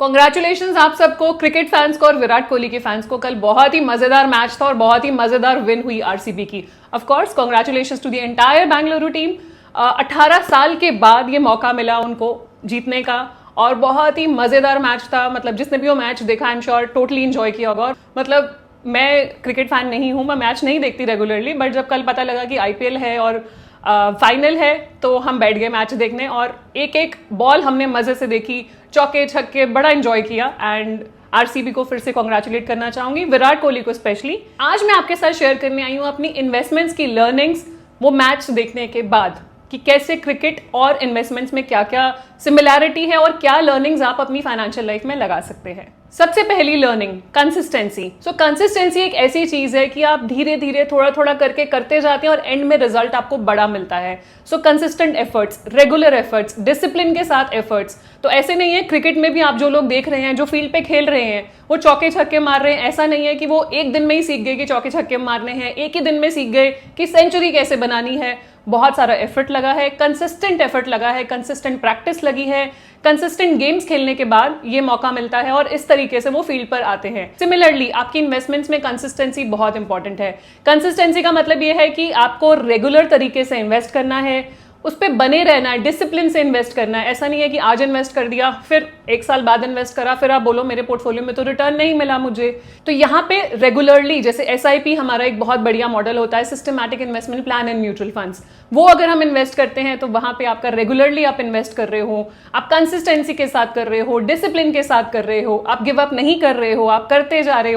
Congratulations आप सबको, cricket fans को और विराट कोहली के फैंस को। कल बहुत ही मजेदार मैच था और बहुत ही मजेदार विन हुई आरसीबी की। Of course congratulations to the entire Bengaluru team. 18 साल के बाद ये मौका मिला उनको जीतने का और बहुत ही मजेदार मैच था। मतलब जिसने भी वो मैच देखा I am sure totally enjoy किया होगा। और मतलब मैं क्रिकेट फैन नहीं हूँ, मैं मैच नहीं देखती रेगुलरली, बट जब कल पता लगा कि आईपीएल है और फाइनल है तो हम बैठ गए मैच देखने और एक एक बॉल हमने मजे से देखी, चौके छक्के, बड़ा एंजॉय किया। एंड आरसीबी को फिर से कॉन्ग्रेचुलेट करना चाहूंगी, विराट कोहली को स्पेशली। आज मैं आपके साथ शेयर करने आई हूँ अपनी इन्वेस्टमेंट्स की लर्निंग्स वो मैच देखने के बाद, कि कैसे क्रिकेट और इन्वेस्टमेंट्स में क्या क्या सिमिलैरिटी है और क्या लर्निंग्स आप अपनी फाइनेंशियल लाइफ में लगा सकते हैं। सबसे पहली लर्निंग, कंसिस्टेंसी। सो कंसिस्टेंसी एक ऐसी चीज है कि आप धीरे धीरे थोड़ा थोड़ा करके करते जाते हैं और एंड में रिजल्ट आपको बड़ा मिलता है। सो consistent efforts, regular efforts, discipline के साथ एफर्ट्स। तो ऐसे नहीं है क्रिकेट में भी आप जो लोग देख रहे हैं, जो फील्ड पे खेल रहे हैं, वो चौके छक्के मार रहे हैं, ऐसा नहीं है कि वो एक दिन में ही सीख गए कि चौके छक्के मारने हैं, एक ही दिन में सीख गए कि सेंचुरी कैसे बनानी है। बहुत सारा एफर्ट लगा है, कंसिस्टेंट एफर्ट लगा है, कंसिस्टेंट प्रैक्टिस लगी है, कंसिस्टेंट गेम्स खेलने के बाद ये मौका मिलता है और इस तरीके से वो फील्ड पर आते हैं। सिमिलरली आपकी इन्वेस्टमेंट्स में कंसिस्टेंसी बहुत इंपॉर्टेंट है। कंसिस्टेंसी का मतलब ये है कि आपको रेगुलर तरीके से इन्वेस्ट करना है, उस पर बने रहना है, डिसिप्लिन से इन्वेस्ट करना है। ऐसा नहीं है कि आज इन्वेस्ट कर दिया फिर एक साल बाद इन्वेस्ट करा फिर आप बोलो मेरे पोर्टफोलियो में तो रिटर्न नहीं मिला मुझे। तो यहाँ पे रेगुलरली, जैसे एसआईपी हमारा एक बहुत बढ़िया मॉडल होता है, systematic investment plan and mutual funds, वो अगर हम इन्वेस्ट करते हैं तो वहां पे आपका रेगुलरली आप इन्वेस्ट कर रहे हो, आप कंसिस्टेंसी के साथ कर रहे हो, डिसिप्लिन के साथ कर रहे हो, आप गिव अप नहीं कर रहे हो, आप करते जा रहे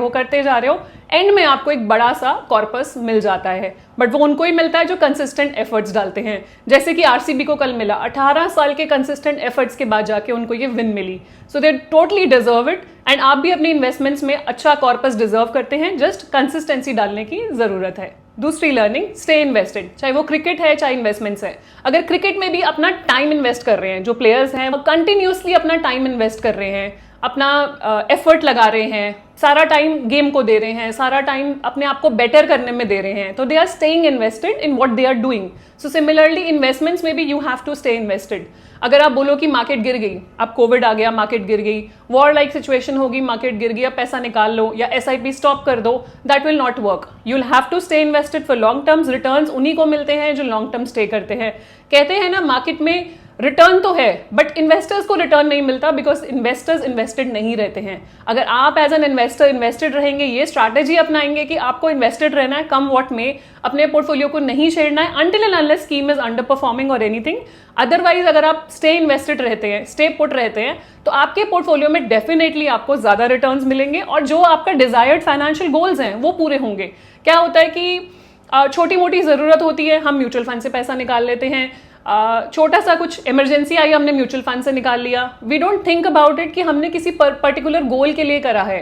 हो, एंड में आपको एक बड़ा सा कॉर्पस मिल जाता है। बट वो उनको ही मिलता है जो कंसिस्टेंट एफर्ट्स डालते हैं, जैसे कि आरसीबी को कल मिला। 18 साल के कंसिस्टेंट एफर्ट्स के बाद जाके उनको ये विन मिली। So they totally deserve it. And आप भी अपनी इन्वेस्टमेंट्स में अच्छा कॉर्पस डिजर्व करते हैं, जस्ट कंसिस्टेंसी डालने की जरूरत है। दूसरी लर्निंग, स्टे इन्वेस्टेड। चाहे वो क्रिकेट है चाहे इन्वेस्टमेंट्स है। अगर क्रिकेट में भी अपना टाइम इन्वेस्ट कर रहे हैं, जो प्लेयर्स हैं वो कंटिन्यूसली अपना टाइम इन्वेस्ट कर रहे हैं, अपना एफर्ट लगा रहे हैं, सारा टाइम गेम को दे रहे हैं, सारा टाइम अपने आप को बेटर करने में दे रहे हैं, तो they are staying invested in what they are doing. So similarly investments में भी you have to stay invested. अगर आप बोलो कि मार्केट गिर गई, अब कोविड आ गया, मार्केट गिर गई, वॉर लाइक सिचुएशन होगी, मार्केट गिर गई, अब पैसा निकाल लो या एसआईपी स्टॉप कर दो, that will not work. You will have to stay invested for long terms. Returns उन्हीं को मिलते हैं जो लॉन्ग टर्म स्टे करते हैं। कहते हैं ना, मार्केट में रिटर्न तो है बट इन्वेस्टर्स को रिटर्न नहीं मिलता, बिकॉज इन्वेस्टर्स इन्वेस्टेड नहीं रहते हैं। अगर आप एज एन इन्वेस्टर इन्वेस्टेड रहेंगे, ये स्ट्रैटेजी अपनाएंगे कि आपको इन्वेस्टेड रहना है, कम वॉट में अपने पोर्टफोलियो को नहीं छेड़ना है until and unless scheme is under performing और एनीथिंग। अदरवाइज अगर आप स्टे इन्वेस्टेड रहते हैं, स्टे पुट रहते हैं, तो आपके पोर्टफोलियो में डेफिनेटली आपको ज्यादा रिटर्न्स मिलेंगे और जो आपका डिजायर्ड फाइनेंशियल गोल्स हैं वो पूरे होंगे। क्या होता है कि छोटी मोटी जरूरत होती है, हम म्यूचुअल फंड से पैसा निकाल लेते हैं, छोटा सा कुछ इमरजेंसी आई, हमने म्यूचुअल फंड से निकाल लिया। We don't think about it कि हमने किसी पर्टिकुलर गोल के लिए करा है।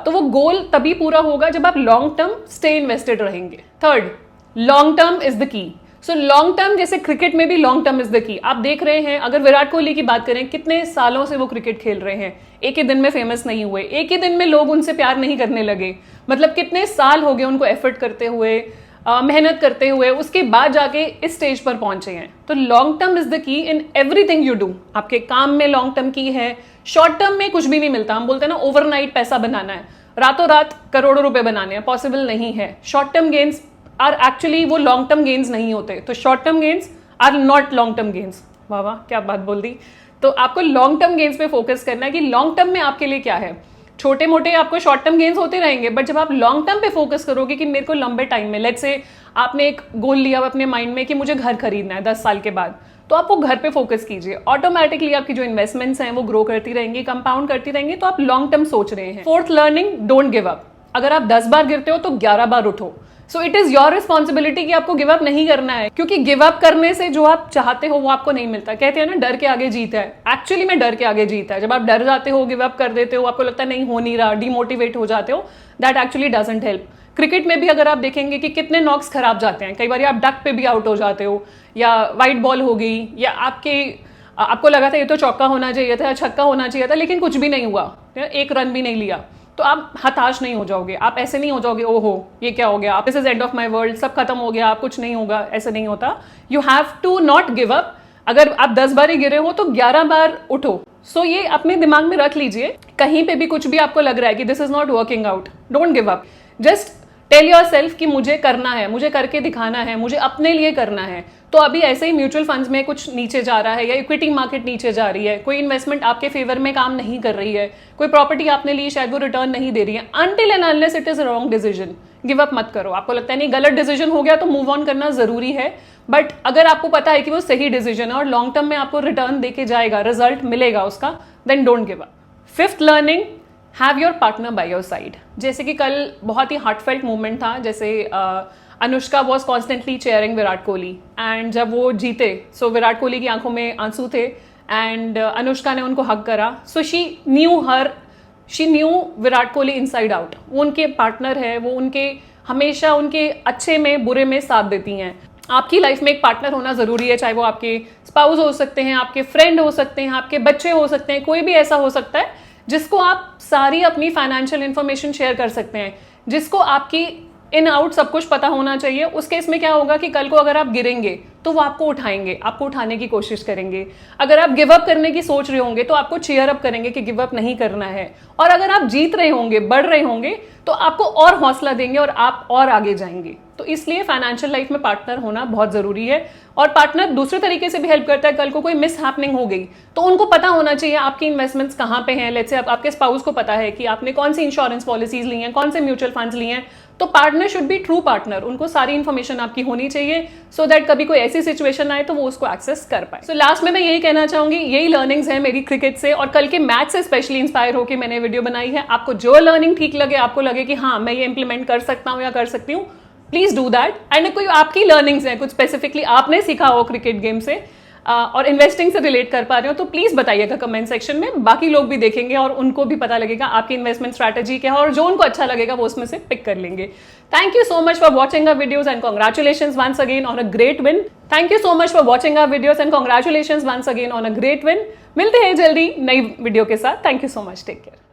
तो वो गोल तभी पूरा होगा जब आप लॉन्ग टर्म स्टे इन्वेस्टेड रहेंगे। Third, long term is the key. So long term, जैसे क्रिकेट में भी long term is the key. आप देख रहे हैं, अगर विराट कोहली की बात करें, कितने सालों से वो क्रिकेट खेल रहे हैं, एक ही दिन में फेमस नहीं हुए, एक ही दिन में लोग उनसे प्यार नहीं करने लगे। मतलब कितने साल हो गए उनको एफर्ट करते हुए, मेहनत करते हुए, उसके बाद जाके इस स्टेज पर पहुंचे हैं। तो long term is the key in everything you do. आपके काम में लॉन्ग टर्म की है। शॉर्ट टर्म में कुछ भी नहीं मिलता। हम बोलते हैं ना, ओवरनाइट पैसा बनाना है, रातों रात करोड़ों रुपए बनाने हैं, पॉसिबल नहीं है। Short term gains are actually वो लॉन्ग टर्म गेन्स नहीं होते। तो short term gains are not long term gains. वाह वाह, क्या बात बोल दी। तो आपको लॉन्ग टर्म गेन्स पे फोकस करना है कि लॉन्ग टर्म में आपके लिए क्या है। छोटे मोटे आपको शॉर्ट टर्म गेन्स होते रहेंगे, बट जब आप लॉन्ग टर्म पे फोकस करोगे कि मेरे को लंबे टाइम में, लेट्स से आपने एक गोल लिया अपने माइंड में कि मुझे घर खरीदना है 10 साल के बाद, तो आप वो घर पे फोकस कीजिए। ऑटोमेटिकली आपकी जो इन्वेस्टमेंट्स हैं वो ग्रो करती रहेंगी, कंपाउंड करती रहेंगी, तो आप लॉन्ग टर्म सोच रहे हैं। Fourth learning, don't give up. अगर आप 10 बार गिरते हो तो 11 बार उठो। So it is your responsibility कि आपको गिव अप नहीं करना है, क्योंकि गिव अप करने से जो आप चाहते हो वो आपको नहीं मिलता। कहते हैं ना, डर के आगे जीत है। एक्चुअली में डर के आगे जीत है। जब आप डर जाते हो, गिव अप कर देते हो, आपको लगता है नहीं हो नहीं रहा, डिमोटिवेट हो जाते हो, that actually doesn't help. Cricket में भी अगर आप देखेंगे कि कितने नॉक्स खराब जाते हैं, कई बार आप डक पे भी आउट हो जाते हो, या वाइट बॉल हो गई, या आपको लगा था ये तो चौका होना चाहिए था, छक्का होना चाहिए था, लेकिन कुछ भी नहीं हुआ, एक रन भी नहीं लिया, तो आप हताश नहीं हो जाओगे। आप ऐसे नहीं हो जाओगे, ओहो ये क्या हो गया, this is end of my world, सब खत्म हो गया, आप कुछ नहीं होगा, ऐसे नहीं होता। You have to not give up. अगर आप 10 बार ही गिरे हो तो 11 बार उठो। सो ये अपने दिमाग में रख लीजिए, कहीं पे भी कुछ भी आपको लग रहा है कि this is not working out, don't give up, just tell yourself कि मुझे करना है, मुझे करके दिखाना है, मुझे अपने लिए करना है। तो अभी ऐसे ही म्यूचुअल फंड्स में कुछ नीचे जा रहा है या इक्विटी मार्केट नीचे जा रही है, कोई इन्वेस्टमेंट आपके फेवर में काम नहीं कर रही है, कोई प्रॉपर्टी आपने ली शायद वो रिटर्न नहीं दे रही है, until and unless it is wrong decision, give up मत करो। आपको लगता है नहीं गलत डिसीजन हो गया तो मूव ऑन करना जरूरी है, बट अगर आपको पता है कि वो सही डिसीजन है और लॉन्ग टर्म में आपको रिटर्न देके जाएगा, रिजल्ट मिलेगा उसका, then don't give up. Fifth learning, have your partner by your side. जैसे कि कल बहुत ही हार्टफेल्ट मूवमेंट था, जैसे Anushka was constantly cheering Virat Kohli and जब वो जीते सो विराट कोहली की आंखों में आंसू थे एंड अनुष्का ने उनको हग करा। So she knew Virat Kohli inside out. वो उनके पार्टनर है, वो उनके हमेशा उनके अच्छे में बुरे में साथ देती हैं। आपकी लाइफ में एक पार्टनर होना जरूरी है, चाहे वो आपके स्पाउस हो सकते हैं, आपके फ्रेंड हो सकते हैं, आपके बच्चे हो सकते हैं, कोई भी ऐसा हो सकता है जिसको आप सारी अपनी फाइनेंशियल इंफॉर्मेशन शेयर कर सकते हैं, जिसको आपकी इन आउट सब कुछ पता होना चाहिए। उस केस में क्या होगा कि कल को अगर आप गिरेंगे तो वो आपको उठाएंगे, आपको उठाने की कोशिश करेंगे। अगर आप गिव अप करने की सोच रहे होंगे तो आपको चीयर अप करेंगे कि गिव अप नहीं करना है, और अगर आप जीत रहे होंगे, बढ़ रहे होंगे, तो आपको और हौसला देंगे और आप और आगे जाएंगे। तो इसलिए फाइनेंशियल लाइफ में पार्टनर होना बहुत जरूरी है। और पार्टनर दूसरे तरीके से भी हेल्प करता है। कल को कोई मिस हैपनिंग हो गई तो उनको पता होना चाहिए आपकी इन्वेस्टमेंट्स कहाँ पे हैं। लेट्स से आपके स्पाउस को पता है कि आपने कौन सी इंश्योरेंस पॉलिसीज ली हैं, कौन से म्यूचुअल फंड्स लिए हैं, तो partner should be true partner. उनको सारी इन्फॉर्मेशन आपकी होनी चाहिए सो दैट कभी कोई ऐसी सिचुएशन आए तो वो उसको एक्सेस कर पाए। सो लास्ट में मैं यही कहना चाहूंगी, यही लर्निंग्स है मेरी क्रिकेट से और कल के मैच से स्पेशली इंस्पायर होकर मैंने वीडियो बनाई है। आपको जो लर्निंग ठीक लगे, आपको लगे कि हाँ मैं ये इंप्लीमेंट कर सकता हूँ या कर सकती हूँ, प्लीज डू दैट। एंड कोई आपकी लर्निंग्स हैं, कुछ स्पेसिफिकली आपने सीखा हो क्रिकेट गेम से और इन्वेस्टिंग से रिलेट कर पा रहे हो, तो प्लीज बताइएगा कमेंट सेक्शन में। बाकी लोग भी देखेंगे और उनको भी पता लगेगा आपकी इन्वेस्टमेंट स्ट्रैटेजी क्या है, और जो उनको अच्छा लगेगा वो उसमें से पिक कर लेंगे। Thank you so much for watching our videos and congratulations once again on a great win. Thank you so much for watching our videos and congratulations once again on a great win. मिलते हैं जल्दी नई video के साथ। Thank you so much, take care.